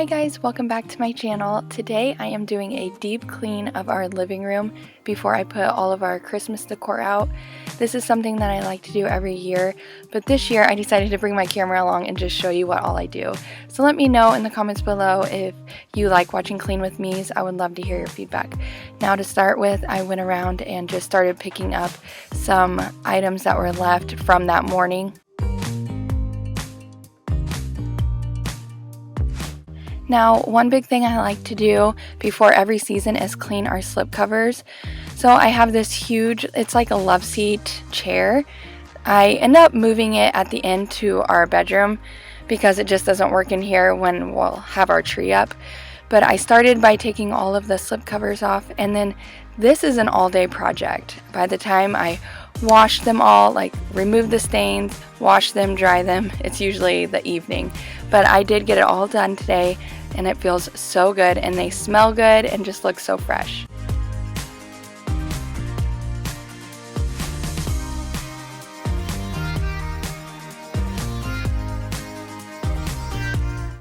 Hi guys, welcome back to my channel. Today I am doing a deep clean of our living room before I put all of our Christmas decor out. This is something that I like to do every year, but this year I decided to bring my camera along and just show you what all I do. So let me know in the comments below if you like watching clean with me's. I would love to hear your feedback. Now to start with, I went around and just started picking up some items that were left from that morning. Now, one big thing I like to do before every season is clean our slipcovers. So I have this huge, it's like a love seat chair. I end up moving it at the end to our bedroom because it just doesn't work in here when we'll have our tree up. But I started by taking all of the slipcovers off, and then this is an all-day project. By the time I wash them all, like remove the stains, wash them, dry them, it's usually the evening. But I did get it all done today, and it feels so good, and they smell good and just look so fresh.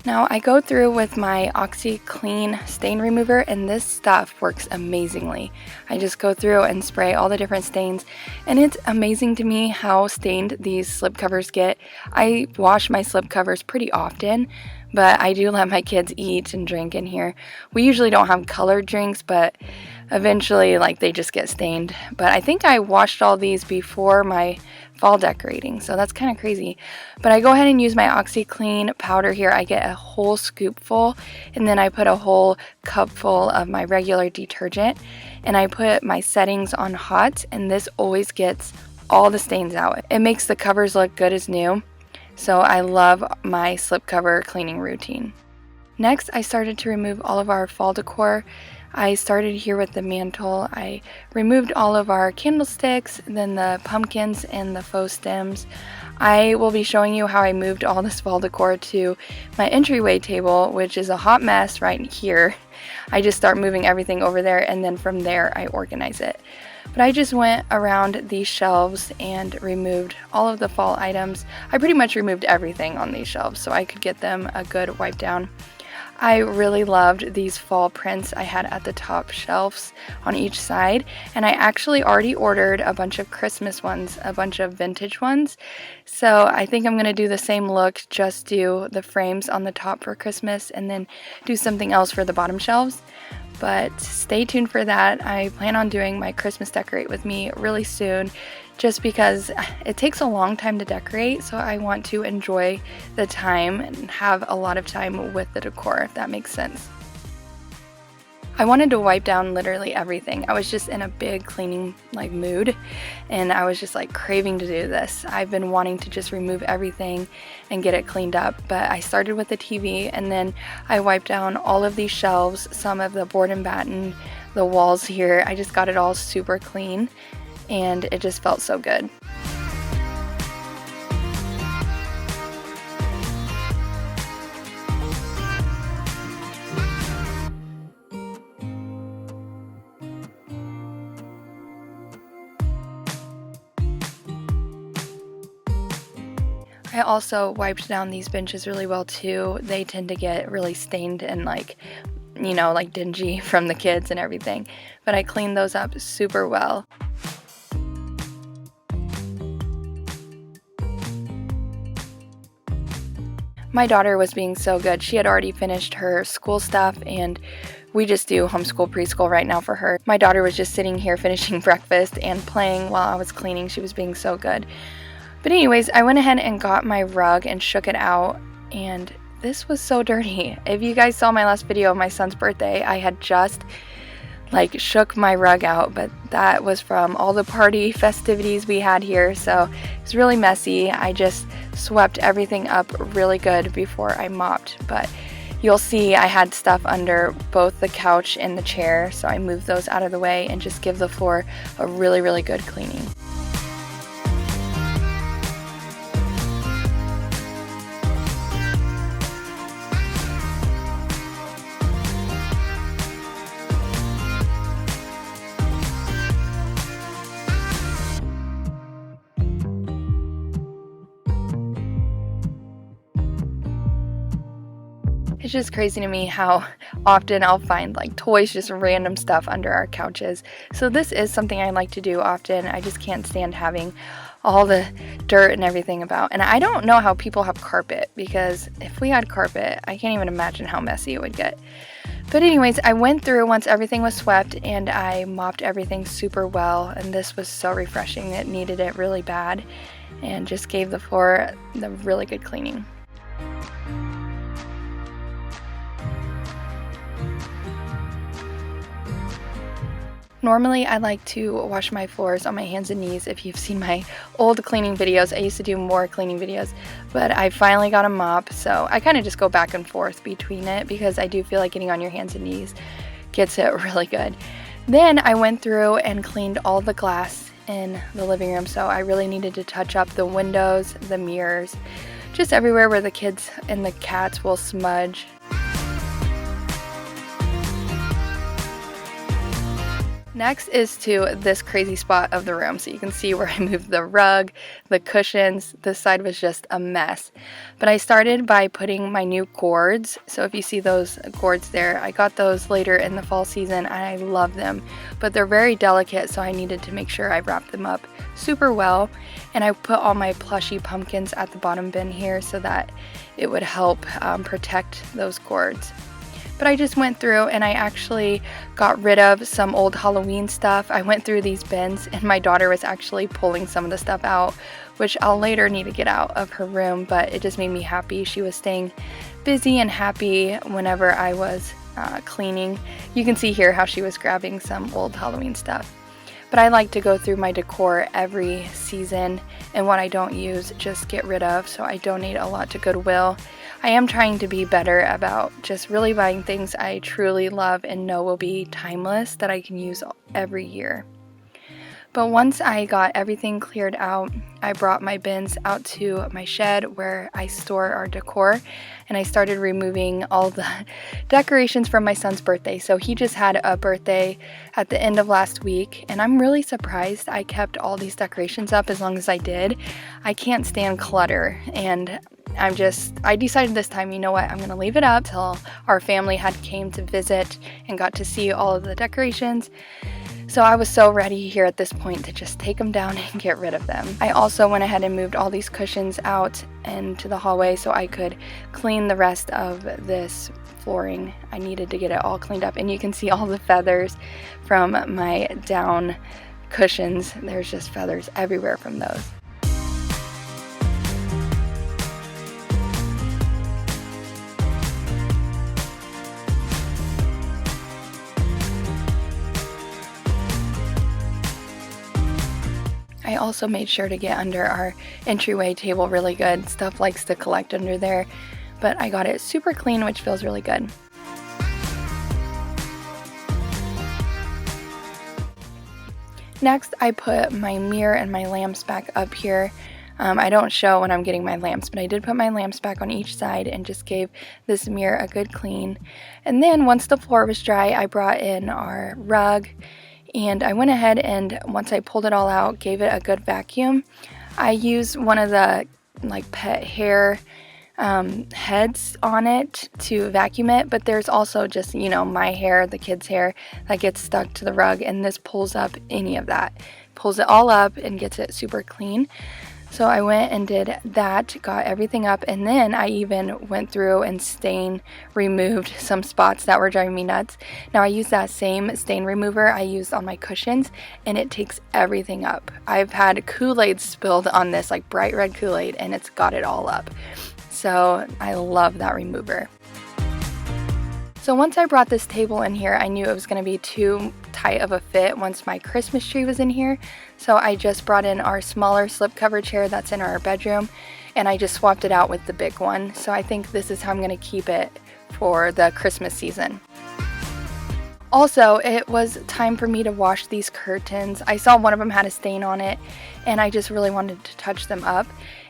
Now I go through with my OxyClean stain remover, and this stuff works amazingly. I just go through and spray all the different stains, and it's amazing to me how stained these slipcovers get. I wash my slipcovers pretty often, but I do let my kids eat and drink in here. We usually don't have colored drinks, but eventually they just get stained. But I think I washed all these before my fall decorating, so that's kind of crazy. But I go ahead and use my OxyClean powder here. I get a whole scoop full, and then I put a whole cup full of my regular detergent, and I put my settings on hot, and this always gets all the stains out. It makes the covers look good as new. So I love my slipcover cleaning routine. Next, I started to remove all of our fall decor. I started here with the mantle. I removed all of our candlesticks, then the pumpkins and the faux stems. I will be showing you how I moved all this fall decor to my entryway table, which is a hot mess right here. I just start moving everything over there, and then from there I organize it. But I just went around these shelves and removed all of the fall items. I pretty much removed everything on these shelves so I could get them a good wipe down. I really loved these fall prints I had at the top shelves on each side, and I actually already ordered a bunch of Christmas ones, a bunch of vintage ones. So I think I'm going to do the same look, just do the frames on the top for Christmas and then do something else for the bottom shelves. But stay tuned for that. I plan on doing my Christmas decorate with me really soon, just because it takes a long time to decorate, so I want to enjoy the time and have a lot of time with the decor, if that makes sense. I wanted to wipe down literally everything. I was just in a big cleaning mood, and I was just craving to do this. I've been wanting to just remove everything and get it cleaned up, but I started with the TV, and then I wiped down all of these shelves, some of the board and batten, the walls here. I just got it all super clean, and it just felt so good. I also wiped down these benches really well too. They tend to get really stained and dingy from the kids and everything, but I cleaned those up super well. My daughter was being so good. She had already finished her school stuff, and we just do homeschool preschool right now for her. My daughter was just sitting here finishing breakfast and playing while I was cleaning. She was being so good. But anyways, I went ahead and got my rug and shook it out, and this was so dirty. If you guys saw my last video of my son's birthday, I had just shook my rug out, but that was from all the party festivities we had here, so it was really messy. I just swept everything up really good before I mopped, but you'll see I had stuff under both the couch and the chair, so I moved those out of the way and just give the floor a really, really good cleaning. It's just crazy to me how often I'll find like toys, just random stuff under our couches. So this is something I like to do often. I just can't stand having all the dirt and everything about. And I don't know how people have carpet, because if we had carpet, I can't even imagine how messy it would get. But anyways, I went through once everything was swept and I mopped everything super well, and this was so refreshing. It needed it really bad and just gave the floor the really good cleaning. Normally, I like to wash my floors on my hands and knees. If you've seen my old cleaning videos, I used to do more cleaning videos, but I finally got a mop, so I kind of just go back and forth between it because I do feel like getting on your hands and knees gets it really good. Then I went through and cleaned all the glass in the living room, so I really needed to touch up the windows, the mirrors, just everywhere where the kids and the cats will smudge. Next is to this crazy spot of the room. So you can see where I moved the rug, the cushions. This side was just a mess. But I started by putting my new gourds. So if you see those gourds there, I got those later in the fall season and I love them. But they're very delicate, so I needed to make sure I wrapped them up super well. And I put all my plushy pumpkins at the bottom bin here so that it would help protect those gourds. But I just went through and I actually got rid of some old Halloween stuff. I went through these bins and my daughter was actually pulling some of the stuff out, which I'll later need to get out of her room, but it just made me happy. She was staying busy and happy whenever I was cleaning. You can see here how she was grabbing some old Halloween stuff. But I like to go through my decor every season, and what I don't use, just get rid of. So I donate a lot to Goodwill. I am trying to be better about just really buying things I truly love and know will be timeless that I can use every year. But once I got everything cleared out, I brought my bins out to my shed where I store our decor, and I started removing all the decorations from my son's birthday. So he just had a birthday at the end of last week, and I'm really surprised I kept all these decorations up as long as I did. I can't stand clutter, and I decided this time, you know what, I'm going to leave it up till our family had came to visit and got to see all of the decorations. So I was so ready here at this point to just take them down and get rid of them. I also went ahead and moved all these cushions out into the hallway so I could clean the rest of this flooring. I needed to get it all cleaned up, and you can see all the feathers from my down cushions. There's just feathers everywhere from those. I also made sure to get under our entryway table really good. Stuff likes to collect under there, but I got it super clean, which feels really good. Next, I put my mirror and my lamps back up here. I don't show when I'm getting my lamps, but I did put my lamps back on each side and just gave this mirror a good clean. And then once the floor was dry, I brought in our rug. And I went ahead and once I pulled it all out, gave it a good vacuum. I used one of the like pet hair heads on it to vacuum it, but there's also just, you know, my hair, the kids' hair that gets stuck to the rug, and this pulls up any of that. Pulls it all up and gets it super clean. So I went and did that, got everything up, and then I even went through and removed some spots that were driving me nuts. Now I use that same stain remover I used on my cushions, and it takes everything up. I've had Kool-Aid spilled on this, like bright red Kool-Aid, and it's got it all up. So I love that remover. So once I brought this table in here, I knew it was going to be too tight of a fit once my Christmas tree was in here. So I just brought in our smaller slipcover chair that's in our bedroom, and I just swapped it out with the big one. So I think this is how I'm going to keep it for the Christmas season. Also, it was time for me to wash these curtains. I saw one of them had a stain on it, and I just really wanted to touch them up.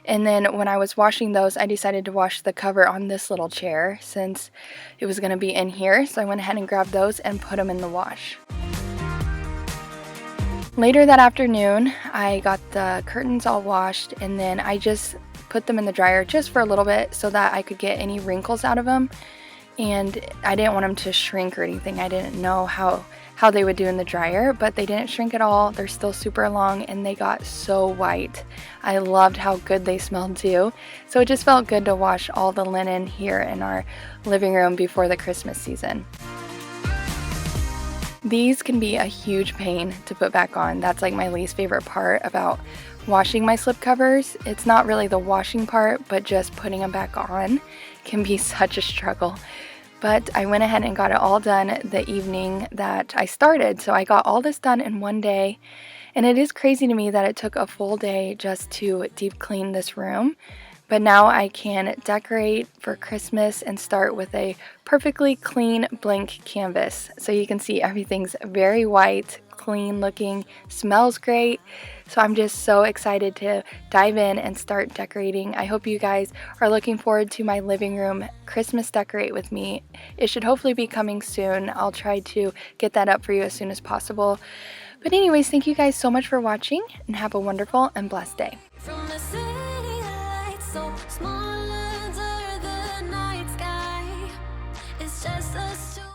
And then when I was washing those, I decided to wash the cover on this little chair since it was going to be in here. So I went ahead and grabbed those and put them in the wash. Later that afternoon, I got the curtains all washed, and then I just put them in the dryer just for a little bit so that I could get any wrinkles out of them. and I didn't want them to shrink or anything. I didn't know how they would do in the dryer, but they didn't shrink at all. They're still super long and they got so white. I loved how good they smelled too. So it just felt good to wash all the linen here in our living room before the Christmas season. These can be a huge pain to put back on. That's like my least favorite part about washing my slipcovers. It's not really the washing part, but just putting them back on can be such a struggle. But I went ahead and got it all done the evening that I started. So I got all this done in one day. And it is crazy to me that it took a full day just to deep clean this room. But now I can decorate for Christmas and start with a perfectly clean blank canvas. So you can see everything's very white, clean looking, smells great. So I'm just so excited to dive in and start decorating. I hope you guys are looking forward to my living room Christmas decorate with me. It should hopefully be coming soon. I'll try to get that up for you as soon as possible. But anyways, thank you guys so much for watching and have a wonderful and blessed day. From the city lights, so small under the night sky, it's just us two.